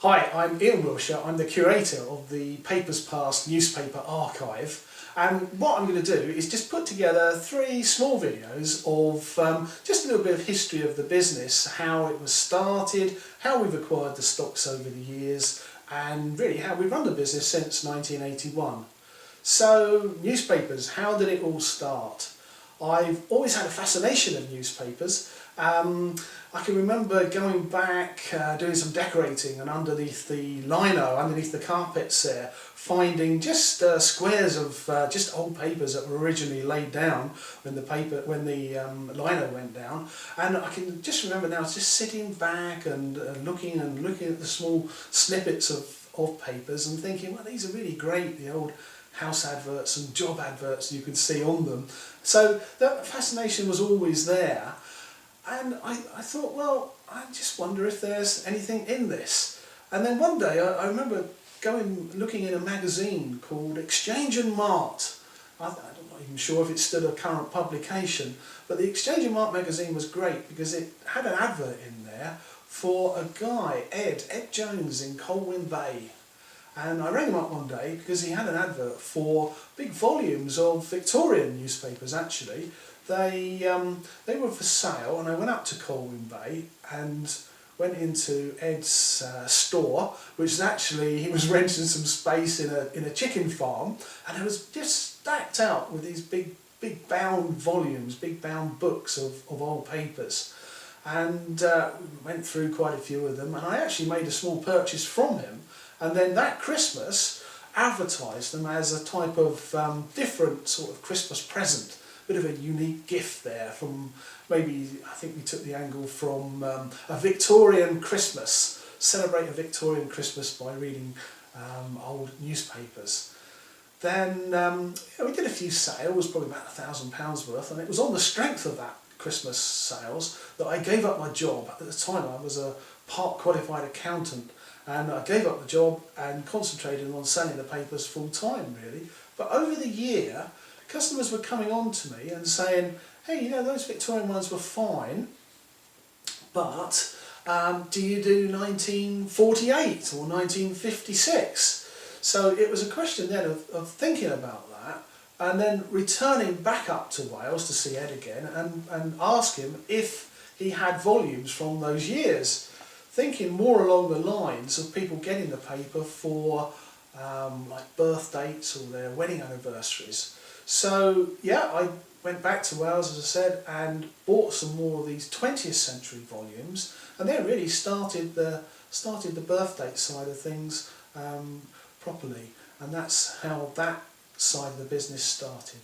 Hi, I'm Ian Willsher. I'm the curator of the Papers Past newspaper archive, and what I'm going to do is just put together 3 small videos of just a little bit of history of the business, how it was started, how we've acquired the stocks over the years, and really how we've run the business since 1981. So, newspapers, how did it all start? I've always had a fascination of newspapers. I can remember going back, doing some decorating, and underneath the lino, underneath the carpets there, finding just squares of just old papers that were originally laid down when the lino went down. And I can just remember now just sitting back and looking at the small snippets of papers and thinking, well, these are really great, the old house adverts and job adverts you could see on them. So that fascination was always there. And I thought, well, I just wonder if there's anything in this. And then one day I remember looking in a magazine called Exchange Mart. I'm not even sure if it's still a current publication, but the Exchange Mart magazine was great because it had an advert in there for a guy, Ed Jones in Colwyn Bay. And I rang him up one day because he had an advert for big volumes of Victorian newspapers actually. They were for sale, and I went up to Colwyn Bay and went into Ed's store, which is actually, he was renting some space in a chicken farm, and it was just stacked out with these big bound volumes, big bound books of old papers. And went through quite a few of them, and I actually made a small purchase from him, and then that Christmas advertised them as a type of different sort of Christmas present. Bit of a unique gift there from maybe, I think we took the angle from a Victorian Christmas, celebrate a Victorian Christmas by reading old newspapers. Then we did a few sales, probably about £1,000 worth, and it was on the strength of that Christmas sales that I gave up my job. At the time I was a part qualified accountant, and I gave up the job and concentrated on selling the papers full time really. But over the year, customers were coming on to me and saying, hey, you know, those Victorian ones were fine, but do you do 1948 or 1956? So it was a question then of thinking about that, and then returning back up to Wales to see Ed again and ask him if he had volumes from those years, thinking more along the lines of people getting the paper for like birth dates or their wedding anniversaries. So yeah, I went back to Wales, as I said, and bought some more of these 20th century volumes, and then really started the birth date side of things properly, and that's how that side of the business started.